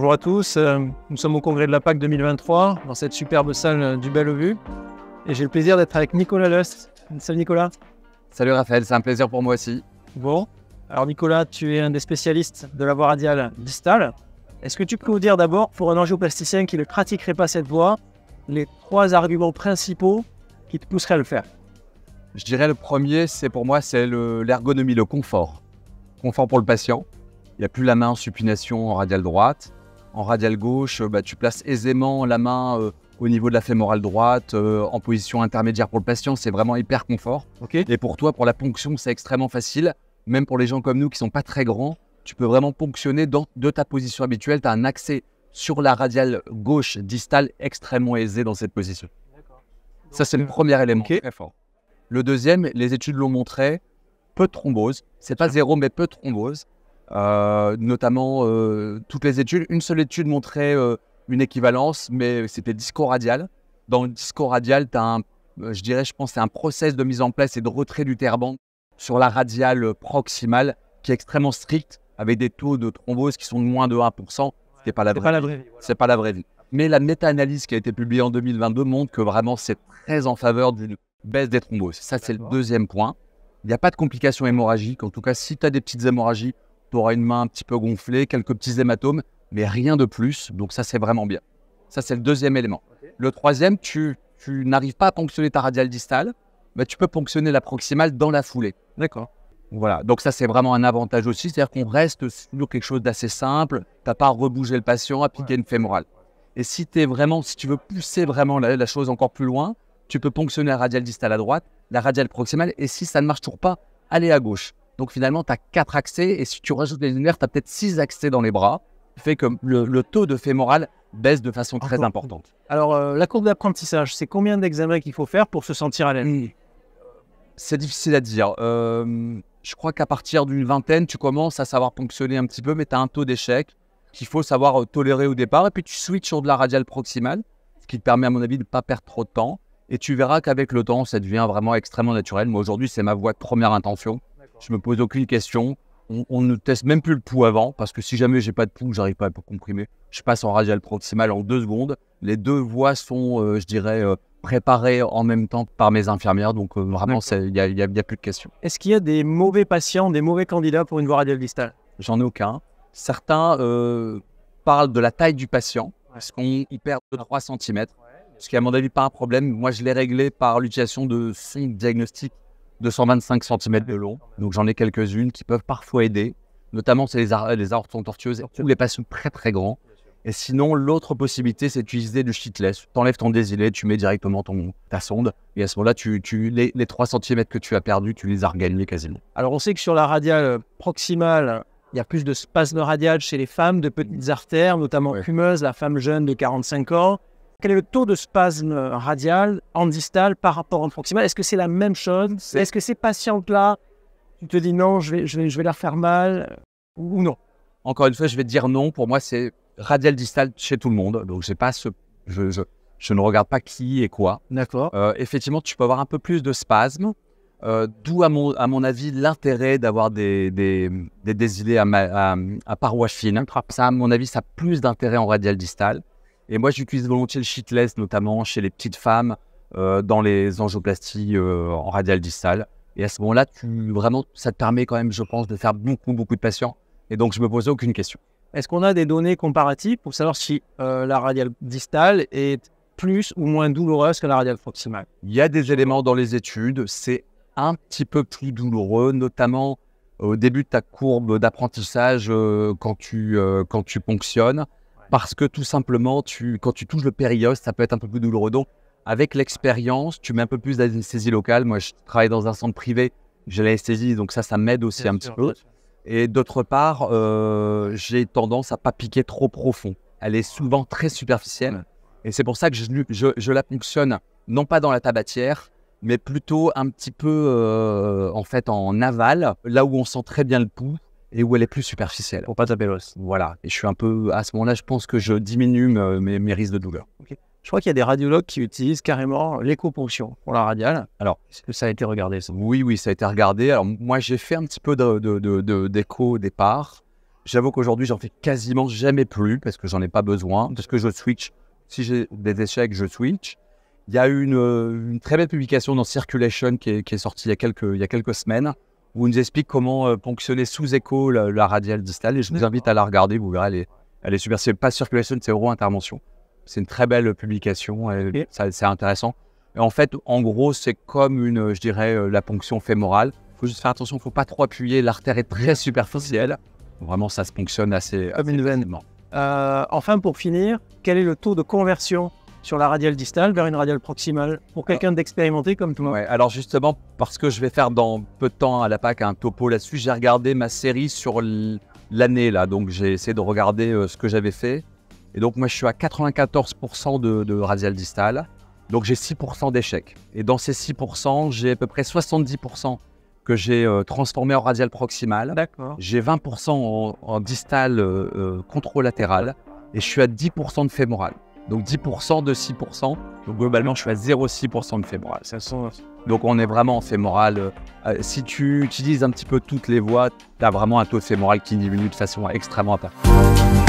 Bonjour à tous, nous sommes au congrès de la PAC 2023 dans cette superbe salle du Bellevue et j'ai le plaisir d'être avec Nicolas Lust. Salut Nicolas. Salut Raphaël, c'est un plaisir pour moi aussi. Bon, alors Nicolas, tu es un des spécialistes de la voie radiale distale. Est-ce que tu peux nous dire d'abord, pour un angioplasticien qui ne pratiquerait pas cette voie, les 3 arguments principaux qui te pousseraient à le faire? Je dirais le premier, pour moi, c'est l'ergonomie, le confort. Confort pour le patient. Il n'y a plus la main en supination en radiale droite. En radiale gauche, tu places aisément la main au niveau de la fémorale droite, en position intermédiaire pour le patient. C'est vraiment hyper confort. Okay. Et pour toi, pour la ponction, c'est extrêmement facile. Même pour les gens comme nous qui ne sont pas très grands, tu peux vraiment ponctionner de ta position habituelle. Tu as un accès sur la radiale gauche distale extrêmement aisé dans cette position. Ça, c'est le premier élément. Okay. Très fort. Le deuxième, les études l'ont montré, peu de thrombose. C'est pas zéro, mais peu de thrombose. Notamment, toutes les études. Une seule étude montrait une équivalence, mais c'était disco-radial. Dans le disco-radial, tu as je pense, c'est un process de mise en place et de retrait du TR-band sur la radiale proximale qui est extrêmement strict, avec des taux de thrombose qui sont de moins de 1%. C'est pas la vraie vie. C'est pas la vraie vie. Mais la méta-analyse qui a été publiée en 2022 montre que vraiment c'est très en faveur d'une baisse des thromboses. Ça, c'est le deuxième point. Il n'y a pas de complications hémorragiques. En tout cas, si tu as des petites hémorragies, tu auras une main un petit peu gonflée, quelques petits hématomes, mais rien de plus. Donc ça, c'est vraiment bien. Ça, c'est le deuxième élément. Okay. Le troisième, tu n'arrives pas à ponctionner ta radiale distale, mais tu peux ponctionner la proximale dans la foulée. D'accord. Voilà. Donc ça, c'est vraiment un avantage aussi. C'est-à-dire qu'on reste sur quelque chose d'assez simple. Tu n'as pas à rebouger le patient, appliquer une fémorale. Et si tu veux pousser vraiment la chose encore plus loin, tu peux ponctionner la radiale distale à droite, la radiale proximale, et si ça ne marche toujours pas, aller à gauche. Donc finalement, tu as 4 accès, et si tu rajoutes les lunaires, tu as peut-être 6 accès dans les bras, ce qui fait que le taux de fémoral baisse de façon très importante. Alors, la courbe d'apprentissage, c'est combien d'examens qu'il faut faire pour se sentir à l'aise? C'est difficile à dire. Je crois qu'à partir d'une vingtaine, tu commences à savoir ponctionner un petit peu, mais tu as un taux d'échec qu'il faut savoir tolérer au départ, et puis tu switches sur de la radiale proximale, ce qui te permet, à mon avis, de ne pas perdre trop de temps. Et tu verras qu'avec le temps, ça devient vraiment extrêmement naturel. Moi, aujourd'hui, c'est ma voie de première intention. Je ne me pose aucune question. On ne teste même plus le pouls avant, parce que si jamais je n'ai pas de pouls, je n'arrive pas à comprimer. Je passe en radiale proximale en 2 secondes. Les 2 voies sont, préparées en même temps par mes infirmières. Donc, vraiment, il n'y a plus de questions. Est-ce qu'il y a des mauvais patients, des mauvais candidats pour une voie radiale distale? J'en ai aucun. Certains parlent de la taille du patient, parce qu'il perd 2-3 cm. Ce qui est à mon avis pas un problème. Moi, je l'ai réglé par l'utilisation de sondes diagnostiques de 125 cm de long. Donc, j'en ai quelques-unes qui peuvent parfois aider. Notamment, c'est les aortes sont tortueuses ou les patients très très grands. Et sinon, l'autre possibilité, c'est d'utiliser du shitless. Tu enlèves ton désilé, tu mets directement ta sonde. Et à ce moment-là, les 3 cm que tu as perdus, tu les as regagnés quasiment. Alors, on sait que sur la radiale proximale, il y a plus de spasme radial chez les femmes, de petites artères, notamment fumeuses, la femme jeune de 45 ans. Quel est le taux de spasme radial en distal par rapport en proximal? Est-ce que c'est la même chose? Est-ce que ces patientes-là, tu te dis non, je vais leur faire mal ou non? Encore une fois, je vais te dire non. Pour moi, c'est radial distal chez tout le monde. Donc, je ne regarde pas qui et quoi. D'accord. Effectivement, tu peux avoir un peu plus de spasme. D'où, à mon avis, l'intérêt d'avoir des désilés à parois fines. Ça, à mon avis, ça a plus d'intérêt en radial distal. Et moi, j'utilise volontiers le shitless, notamment chez les petites femmes, dans les angioplasties en radial distale. Et à ce moment-là, ça te permet quand même, je pense, de faire beaucoup de patients. Et donc, je ne me posais aucune question. Est-ce qu'on a des données comparatives pour savoir si la radiale distale est plus ou moins douloureuse que la radiale proximale? Il y a des éléments dans les études. C'est un petit peu plus douloureux, notamment au début de ta courbe d'apprentissage quand tu ponctionnes. Parce que tout simplement, quand tu touches le périos, ça peut être un peu plus douloureux. Donc, avec l'expérience, tu mets un peu plus d'anesthésie locale. Moi, je travaille dans un centre privé, j'ai l'anesthésie, donc ça m'aide aussi un petit peu. Et d'autre part, j'ai tendance à ne pas piquer trop profond. Elle est souvent très superficielle. Et c'est pour ça que je la ponctionne, non pas dans la tabatière, mais plutôt un petit peu en aval, là où on sent très bien le pouls. Et où elle est plus superficielle. Pour pas taper l'os. Voilà. Et je suis un peu, à ce moment-là, je pense que je diminue mes risques de douleur. Okay. Je crois qu'il y a des radiologues qui utilisent carrément l'écoponction pour la radiale. Alors, est-ce que ça a été regardé ça? Oui, ça a été regardé. Alors, moi, j'ai fait un petit peu d'écho au départ. J'avoue qu'aujourd'hui, j'en fais quasiment jamais plus parce que j'en ai pas besoin, parce que je switch. Si j'ai des échecs, je switch. Il y a eu une très belle publication dans Circulation qui est sortie il y a quelques semaines où on nous explique comment ponctionner sous écho la radiale distale. Et je vous invite à la regarder, vous verrez, elle est super. C'est pas Circulation, c'est Euro-Intervention. C'est une très belle publication, c'est intéressant. Et en fait, en gros, c'est comme je dirais, la ponction fémorale. Il faut juste faire attention, il ne faut pas trop appuyer. L'artère est très superficielle. Vraiment, ça se ponctionne assez facilement. Enfin, pour finir, quel est le taux de conversion sur la radiale distale vers une radiale proximale pour quelqu'un d'expérimenté comme toi? Ouais, alors justement, parce que je vais faire dans peu de temps à la PAC un topo là-dessus, j'ai regardé ma série sur l'année là. Donc, j'ai essayé de regarder ce que j'avais fait. Et donc, moi, je suis à 94% de radiale distale. Donc, j'ai 6% d'échecs. Et dans ces 6%, j'ai à peu près 70% que j'ai transformé en radiale proximale. D'accord. J'ai 20% en distale contralatérale. Et je suis à 10% de fémorale. Donc, 10% de 6%. Donc, globalement, je suis à 0,6% de fémorale. Donc, on est vraiment en fémorale. Si tu utilises un petit peu toutes les voies, tu as vraiment un taux de fémorale qui diminue de façon extrêmement importante.